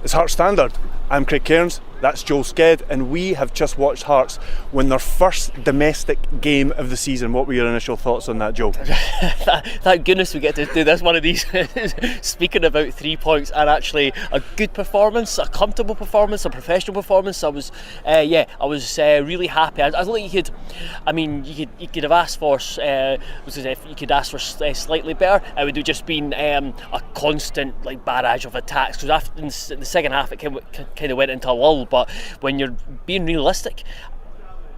It's Hearts Standard. I'm Craig Cairns, that's Joel Sked, and we have just watched Hearts win their first domestic game of the season. What were your initial thoughts on that, Joel? Thank goodness we get to do this one of these. Speaking about 3 points and actually a good performance, a comfortable performance, a professional performance. I was really happy. I don't think you could have asked for slightly better. It would have just been a constant barrage of attacks, because after in the second half it kind of went into a lull. But when you're being realistic,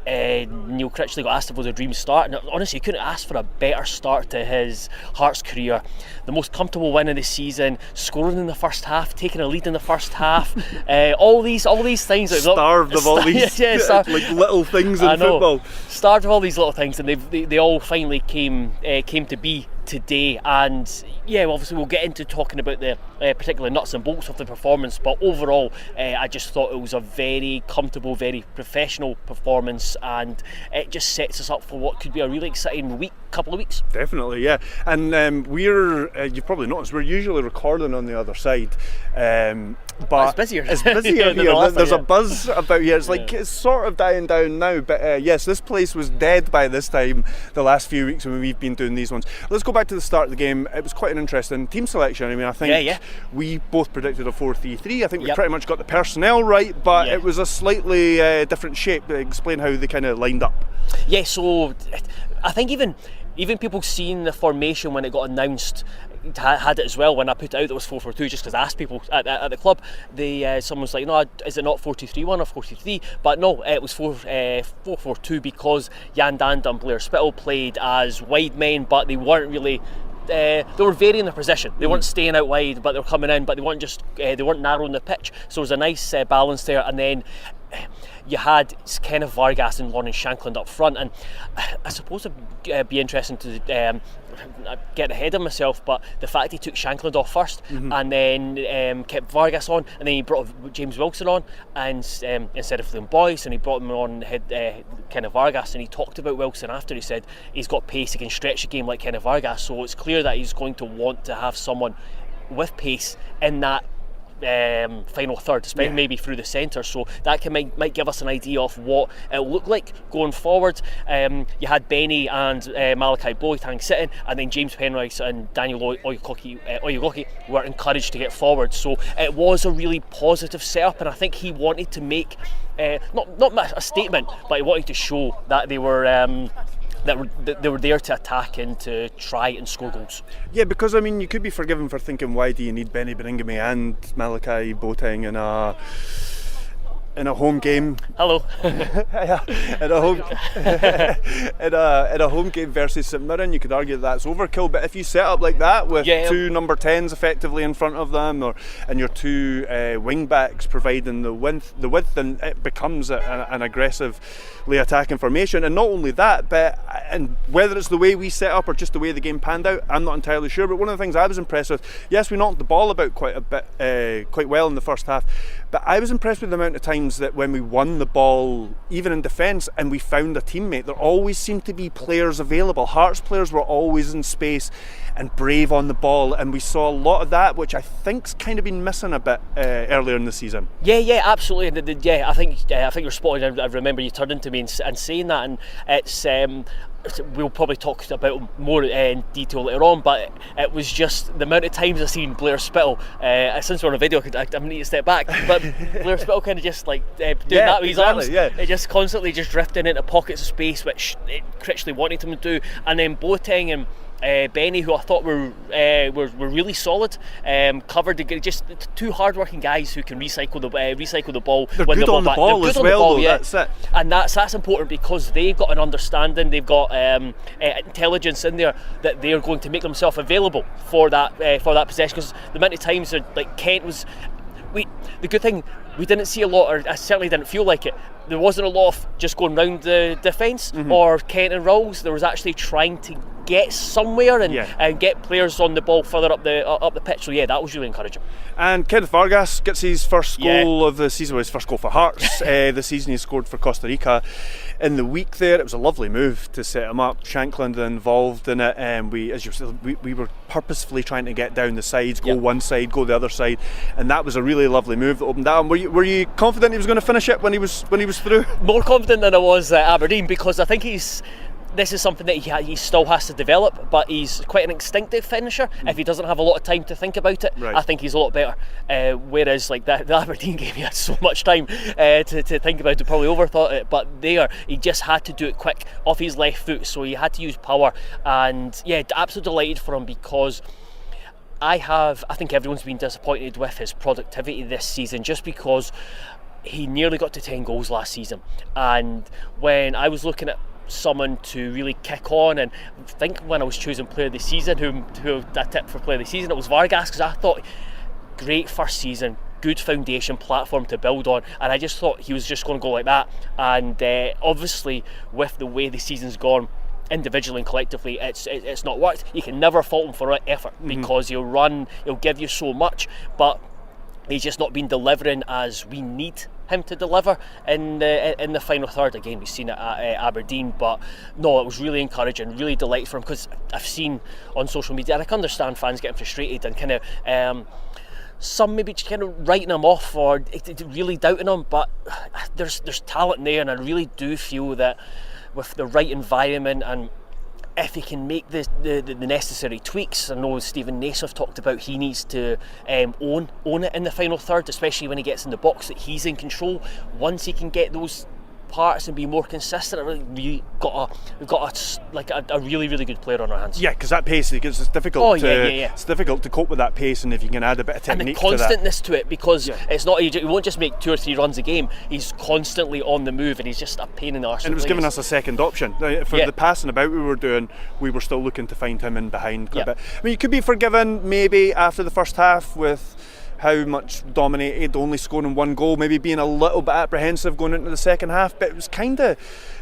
Neil Critchley got asked if it was a dream start, and honestly, he couldn't ask for a better start to his Hearts career. The most comfortable win of the season, scoring in the first half, taking a lead in the first half, all these things. Starved of all these little things in football. Starved of all these little things, and they all finally came to be today. And obviously we'll get into talking about the particular nuts and bolts of the performance, but overall I just thought it was a very comfortable, very professional performance, and it just sets us up for what could be a really exciting couple of weeks. Definitely, yeah. And we're you've probably noticed we're usually recording on the other side, but it's busier. It's busier here. There's a buzz about here. It's it's sort of dying down now, but yes, this place was dead by this time the last few weeks when we've been doing these ones. Let's go back to the start of the game. It was quite an interesting team selection. I mean, I think we both predicted a 4-3-3. I think we pretty much got the personnel right, but it was a slightly different shape. Explain how they kind of lined up. Yeah, so I think even people seeing the formation when it got announced had it as well. When I put it out, it was 4-4-2, just because I asked people at the club. Someone was like, no, is it not 4-2-3-1 or 4-3-3? But no, it was 4-4-2, because Yandanda and Blair Spittle played as wide men, but they weren't really. They were varying their position. They weren't staying out wide, but they were coming in. But they weren't narrowing the pitch. So it was a nice balance there. And then you had Kenneth Vargas and Lawrence Shankland up front, and I suppose it'd be interesting to get ahead of myself, but the fact he took Shankland off first and then kept Vargas on, and then he brought James Wilson on, and instead of Liam Boyce, and he brought him on Kenneth Vargas, and he talked about Wilson after. He said he's got pace, he can stretch the game like Kenneth Vargas, so it's clear that he's going to want to have someone with pace in that final third, especially maybe through the centre, so that might give us an idea of what it'll look like going forward. You had Benny and Malachi Boateng sitting, and then James Penrice and Daniel Oyegoke were encouraged to get forward, so it was a really positive setup, and I think he wanted to make not a statement, but he wanted to show that they were they were there to attack and to try and score goals. Yeah, because I mean, you could be forgiven for thinking, why do you need Benny Beringame and Malachi Boateng in a home game? Hello. in a home game versus St Mirren, you could argue that's overkill. But if you set up like that with two number 10s effectively in front of them, and your two wing backs providing the width, then it becomes an aggressively attacking formation. And not only that, and whether it's the way we set up or just the way the game panned out, I'm not entirely sure. But one of the things I was impressed with, yes, we knocked the ball about quite well in the first half, but I was impressed with the amount of times that when we won the ball, even in defence, and we found a teammate, there always seemed to be players available. Hearts players were always in space and brave on the ball, and we saw a lot of that, which I think's kind of been missing a bit earlier in the season. Yeah, absolutely. I think you're spot on. I remember you turning to me and saying that, and it's. We'll probably talk about more in detail later on, but it was just the amount of times I've seen Blair Spittle, since we're on a video, I need to step back, but Blair Spittle kind of just doing that with his arms, it just constantly just drifting into pockets of space, which Critchley wanted him to do, and then Boateng and Benny, who I thought were really solid, covered just two hard-working guys who can recycle the ball. They're good on the ball as well, though. That's it. And that's important, because they've got an understanding, they've got intelligence in there that they're going to make themselves available for that possession. Because the amount of times that Kent was, the good thing, we didn't see a lot, or I certainly didn't feel like it. There wasn't a lot of just going round the defence or Kent and Rolls. There was actually trying to get somewhere and get players on the ball further up the pitch. So yeah, that was really encouraging. And Kenneth Vargas gets his first goal of the season, his first goal for Hearts the season. He scored for Costa Rica in the week there. It was a lovely move to set him up. Shankland involved in it, and we were purposefully trying to get down the sides, go one side, go the other side, and that was a really lovely move that opened that. Were you confident he was going to finish it when he was through? More confident than I was at Aberdeen, because I think this is something that he still has to develop, but he's quite an instinctive finisher. If he doesn't have a lot of time to think about it, I think he's a lot better. Whereas like the Aberdeen game, he had so much time to think about it, probably overthought it, but he just had to do it quick off his left foot, so he had to use power. And yeah, absolutely delighted for him, because I think everyone's been disappointed with his productivity this season, just because he nearly got to 10 goals last season. And when I was looking at someone to really kick on, and I think when I was choosing player of the season, who I tipped for player of the season, it was Vargas, because I thought great first season, good foundation platform to build on, and I just thought he was just going to go like that. And obviously with the way the season's gone, individually and collectively, it's not worked. You can never fault him for effort, because he'll give you so much, but he's just not been delivering as we need him to deliver in the final third. Again, we've seen it at Aberdeen, but no, it was really encouraging, really delighted for him, because I've seen on social media, and I can understand fans getting frustrated and kind of some maybe just kind of writing him off or really doubting him, but there's talent there, and I really do feel that with the right environment, and if he can make the necessary tweaks. I know Stephen Naismith talked about he needs to own it in the final third, especially when he gets in the box, that he's in control. Once he can get those parts and be more consistent, we've got a really, really good player on our hands. Yeah, because that pace, because it's difficult. It's difficult to cope with that pace, and if you can add a bit of technique and the constantness to it, because it's not, he won't just make 2 or 3 runs a game. He's constantly on the move, and he's just a pain in the arse. And it was giving us a second option for the passing about we were doing. We were still looking to find him in behind quite a bit. I mean, you could be forgiven maybe after the first half with how much dominated, only scoring 1 goal, maybe being a little bit apprehensive going into the second half, but it was kind of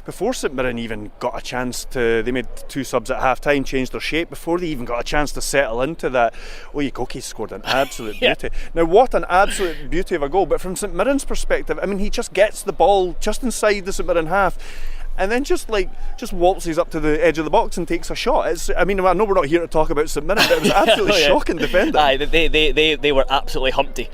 before St Mirren even got a chance to, they made 2 subs at half time, changed their shape, before they even got a chance to settle into that. Oyegoke scored an absolute beauty. Now, what an absolute beauty of a goal, but from St Mirren's perspective, I mean, he just gets the ball just inside the St Mirren half, and then just waltzes up to the edge of the box and takes a shot. I know we're not here to talk about St Mirren, but it was absolutely shocking defending. Aye, they were absolutely Humpty,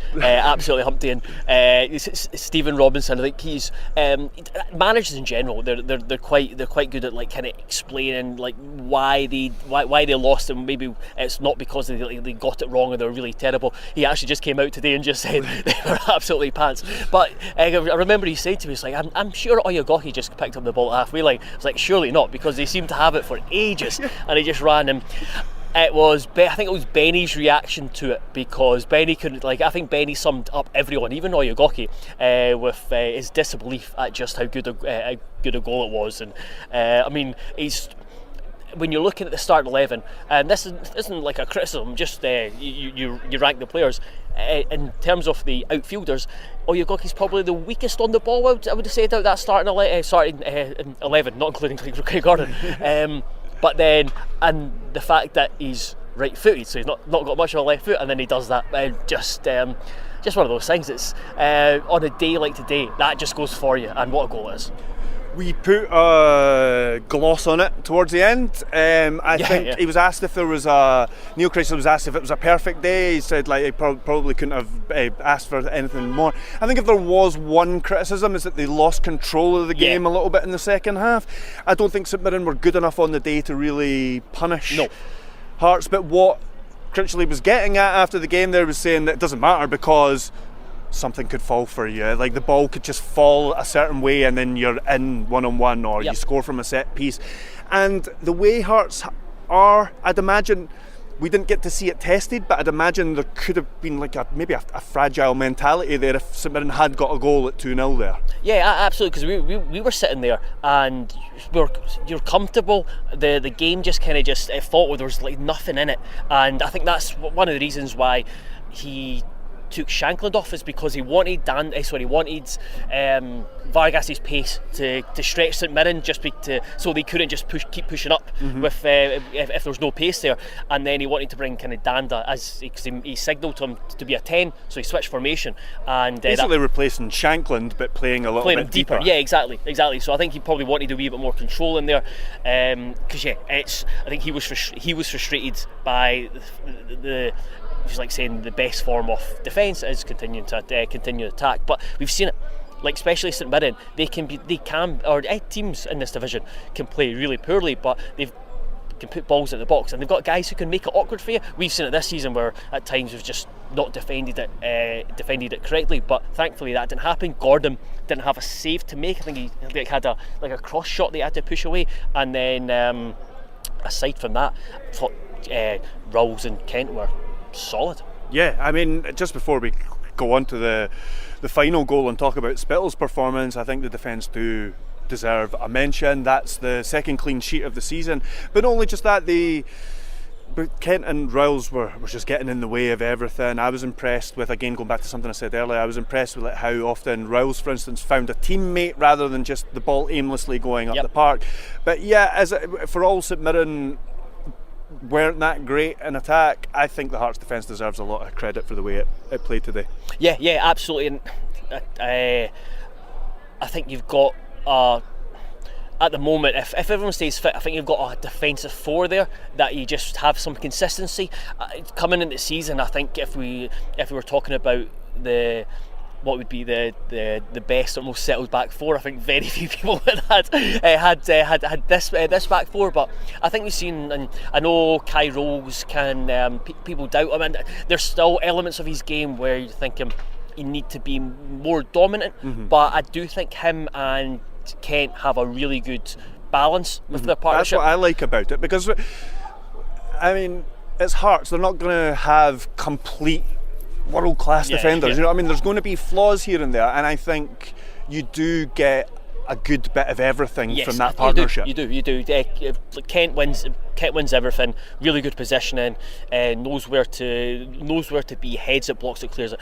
and Stephen Robinson, I think he's managers in general. They're quite good at like kind of explaining like why they lost, and maybe it's not because they got it wrong or they're really terrible. He actually just came out today and just said they were absolutely pants. But I remember he said to me, "It's like I'm sure Oyegoke just picked up the ball halfway line." I was like, surely not, because they seem to have it for ages, and he just ran him. I think it was Benny's reaction to it, because Benny couldn't, I think Benny summed up everyone, even Oyegoke, with his disbelief at just how good a goal it was. And I mean, when you're looking at the start 11, and this isn't like a criticism, just you rank the players. In terms of the outfielders, Oyegoke's probably the weakest on the ball, I would have said, out that starting 11, not including Craig Gordon. But then, and the fact that he's right-footed, so he's not got much of a left foot, and then he does that, just one of those things. It's on a day like today, that just goes for you, and what a goal it is. We put a gloss on it towards the end. I think he was asked if there was Neil Critchley was asked if it was a perfect day. He said he probably couldn't have asked for anything more. I think if there was one criticism, is that they lost control of the game a little bit in the second half. I don't think St Mirren were good enough on the day to really punish Hearts. But what Critchley was getting at after the game there was saying that it doesn't matter, because something could fall for you, like the ball could just fall a certain way and then you're in one-on-one, or you score from a set piece. And the way Hearts are, I'd imagine, we didn't get to see it tested, but I'd imagine there could have been maybe a fragile mentality there if St Mirren had got a goal at 2-0 there. Yeah, absolutely, because we were sitting there and you're comfortable. The game just kind of it fought where there was nothing in it, and I think that's one of the reasons why he took Shankland off is because he wanted Vargas's pace to stretch St Mirren so they couldn't just keep pushing up with if there was no pace there, and then he wanted to bring kind of Danda because he signalled to him to be a 10, so he switched formation and basically replacing Shankland but playing a little bit deeper. Yeah, exactly. So I think he probably wanted a wee bit more control in there, because I think he was frustrated by the just like saying the best form of defence is continuing to attack, but we've seen it. Like especially St Mirren, teams in this division can play really poorly, but they can put balls in the box, and they've got guys who can make it awkward for you. We've seen it this season where at times we've just not defended it correctly, but thankfully that didn't happen. Gordon didn't have a save to make. I think he had a cross shot that he had to push away, and then aside from that, I thought Rowles and Kent were solid. Yeah, I mean, just before we go on to the final goal and talk about Spittle's performance, I think the defence do deserve a mention. That's the second clean sheet of the season, but not only just that, but Kent and Rowles were just getting in the way of everything. I was impressed with, again going back to something I said earlier, I was impressed with how often Rowles, for instance, found a teammate rather than just the ball aimlessly going up the park. But yeah, for all St Mirren weren't that great in attack, I think the Hearts defence deserves a lot of credit for the way it played today. Yeah, absolutely. And I think you've got at the moment, if everyone stays fit, I think you've got a defensive four there that you just have some consistency coming into the season. I think if we were talking about what would be the best or most settled back four, I think very few people had this back four. But I think we've seen, and I know Kai Rowles can people doubt him, and there's still elements of his game where you think he need to be more dominant. But I do think him and Kent have a really good balance with their partnership. That's what I like about it, because I mean, it's Hearts, they're not going to have complete world-class defenders. You know what I mean? There's going to be flaws here and there, and I think you do get a good bit of everything from that partnership. You do. Kent wins everything. Really good positioning, knows where to be, heads it, blocks it, clears it.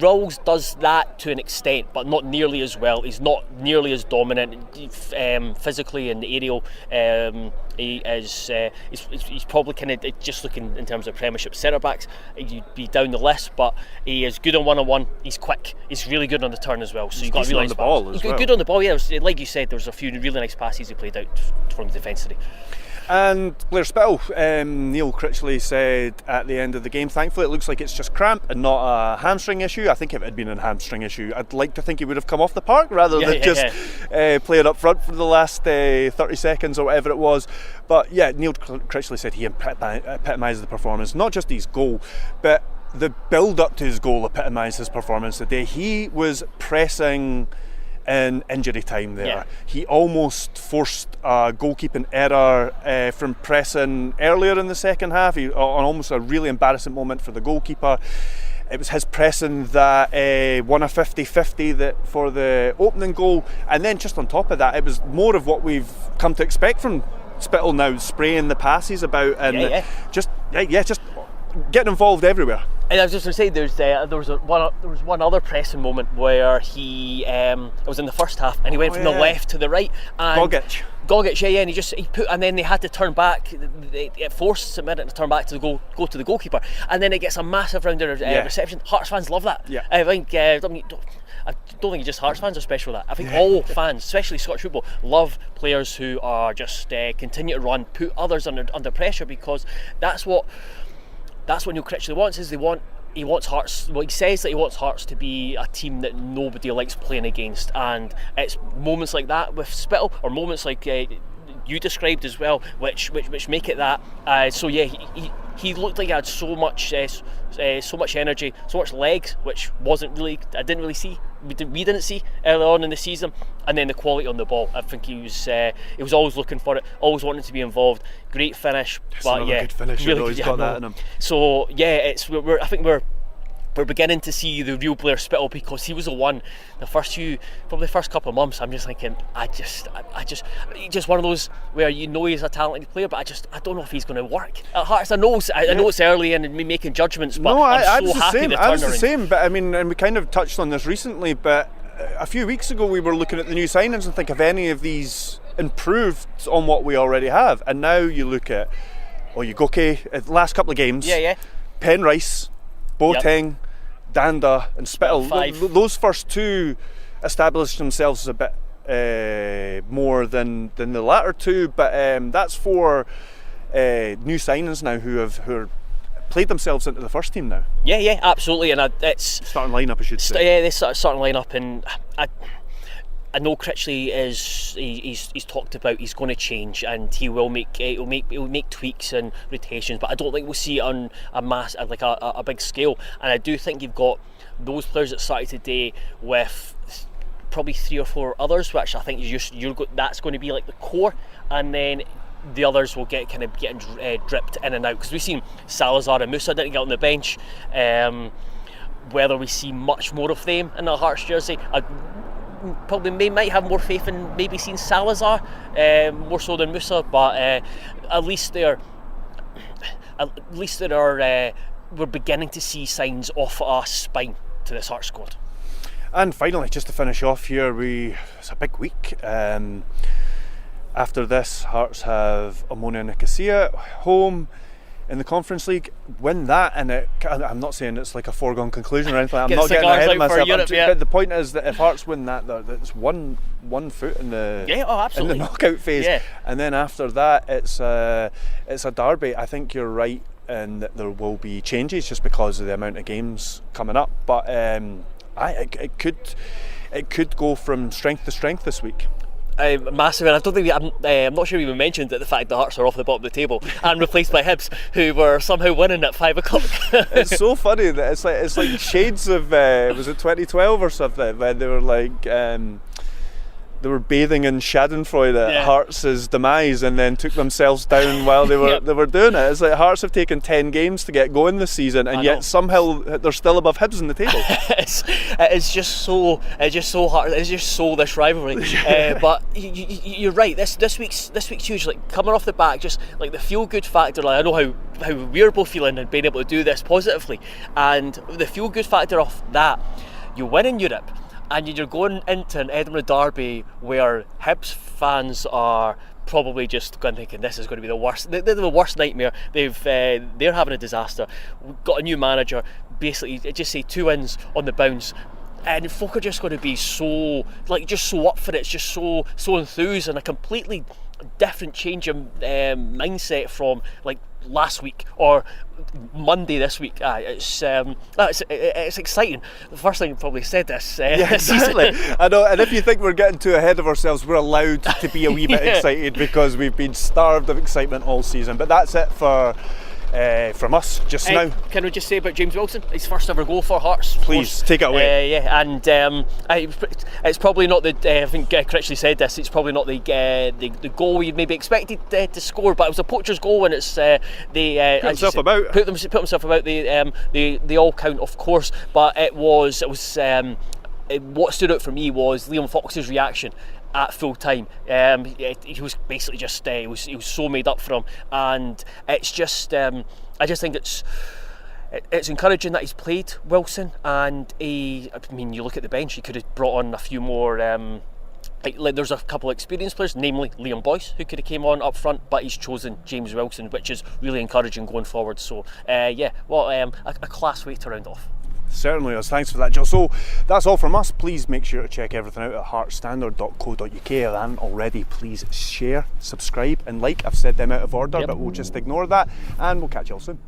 Rowles does that to an extent, but not nearly as well. He's not nearly as dominant physically and aerial. He's probably kind of just looking in terms of Premiership centre backs. You'd be down the list, but he is good on one-on-one. He's quick. He's really good on the turn as well. So he's got really on the ball as well. Good on the ball. Yeah, like you said, there was a few really nice passes he played out from the defence today. And Blair Spittle, Neil Critchley said at the end of the game, thankfully it looks like it's just cramp and not a hamstring issue. I think if it had been a hamstring issue, I'd like to think he would have come off the park rather than play it up front for the last 30 seconds or whatever it was. But yeah, Neil Critchley said he epitomised the performance, not just his goal, but the build up to his goal epitomised his performance today. He was pressing in injury time there. He almost forced a goalkeeping error from pressing earlier in the second half, on almost a really embarrassing moment for the goalkeeper. It was his pressing that won a 50-50 for the opening goal, and then just on top of that, it was more of what we've come to expect from Spittle now, spraying the passes about and just getting involved everywhere. And I was just going to say, there was one other pressing moment where it was in the first half, and he went from the left to the right. And Gogic, and then they had to turn back. It forced St Mirren to turn back to go to the goalkeeper, and then it gets a massive round of reception. Hearts fans love that. I think. I don't think just Hearts fans are special with that. I think all fans, especially Scottish football, love players who are just continue to run, put others under pressure, because that's what Neil Critchley wants. He wants Hearts. Well, he says that he wants Hearts to be a team that nobody likes playing against, and it's moments like that with Spittle, or moments like you described as well, which make it that. He looked like he had so much energy, so much legs, which I didn't really see. We didn't see early on in the season, and then the quality on the ball. I think he was always looking for it, always wanting to be involved. Great finish, good finish. Really he's got that in him. So I think we're we're beginning to see the real Blair Spittle, because he was the one, probably the first couple of months, I'm just thinking, I just one of those where he's a talented player, but I don't know if he's going to work at Hearts. I know it's early and me making judgments, but I'm so happy the turnaround. I was the same, but I mean, and we kind of touched on this recently, but a few weeks ago we were looking at the new signings and think, have any of these improved on what we already have? And now you look at Ugoke, the last couple of games, Penrice, Boateng, Danda and Spittle, those first two established themselves as a bit more than the latter two, but that's for new signings now who are played themselves into the first team now. Yeah, absolutely, and it's starting lineup, I should say. Yeah, they starting lineup, and I know Critchley he's talked about he's going to change, and he'll make tweaks and rotations, but I don't think we'll see it on a big scale. And I do think you've got those players that started today with probably 3 or 4 others, which I think that's going to be like the core, and then the others will get getting dripped in and out, because we've seen Salazar and Musa didn't get on the bench. Whether we see much more of them in the Hearts jersey, I probably might have more faith in maybe seeing Salazar more so than Musa, but at least there are we're beginning to see signs of a spine to this Hearts squad. And finally, just to finish off here, it's a big week. After this, Hearts have Omonia Nicosia home in the Conference League. Win that, and I'm not saying it's like a foregone conclusion or anything. I'm not getting ahead of myself. But the point is that if Hearts win that, it's one foot in the knockout phase. Yeah. And then after that, it's a derby. I think you're right in that there will be changes just because of the amount of games coming up. But it could go from strength to strength this week. Massive, and I don't think I'm not sure we even mentioned that the fact that Hearts are off the bottom of the table and replaced by Hibs, who were somehow winning at 5 o'clock. It's so funny that it's like shades of was it 2012 or something, when they were like they were bathing in Schadenfreude at Hearts' demise, and then took themselves down while they were doing it. It's like Hearts have taken 10 games to get going this season, and yet somehow they're still above Hibs in the table. It's just so hard. It's just so this rivalry. But you're right. This week's huge. Like coming off the back, just like the feel good factor. Like I know how we're both feeling and being able to do this positively, and the feel good factor of that, you win in Europe. And you're going into an Edinburgh derby where Hibs fans are probably just going thinking this is going to be the worst. They're the worst nightmare. They're having a disaster. We've got a new manager. Basically, just say 2 wins on the bounce, and folk are just going to be so up for it. It's just so enthused, and a completely different change of mindset from like last week or Monday this week. It's exciting. The first thing I probably said this. Exactly. I know, and if you think we're getting too ahead of ourselves, we're allowed to be a wee bit excited, because we've been starved of excitement all season. But that's it from us just now. Can we just say about James Wilson, his first ever goal for Hearts? Please take it away. And it's probably not the. I think Critchley said this. It's probably not the goal you'd maybe expected to score, but it was a poacher's goal, and it's put himself about the all count, of course. But it was what stood out for me was Liam Fox's reaction at full time. He was basically just he was so made up for him, and it's just I just think it's encouraging that he's played Wilson, and you look at the bench, he could have brought on a few more like there's a couple of experienced players, namely Liam Boyce, who could have came on up front, but he's chosen James Wilson, which is really encouraging going forward. So a class way to round off. Certainly is. Thanks for that, Joe. So that's all from us. Please make sure to check everything out at heartstandard.co.uk. If you haven't already, please share, subscribe and like. I've said them out of order, but we'll just ignore that, and we'll catch you all soon.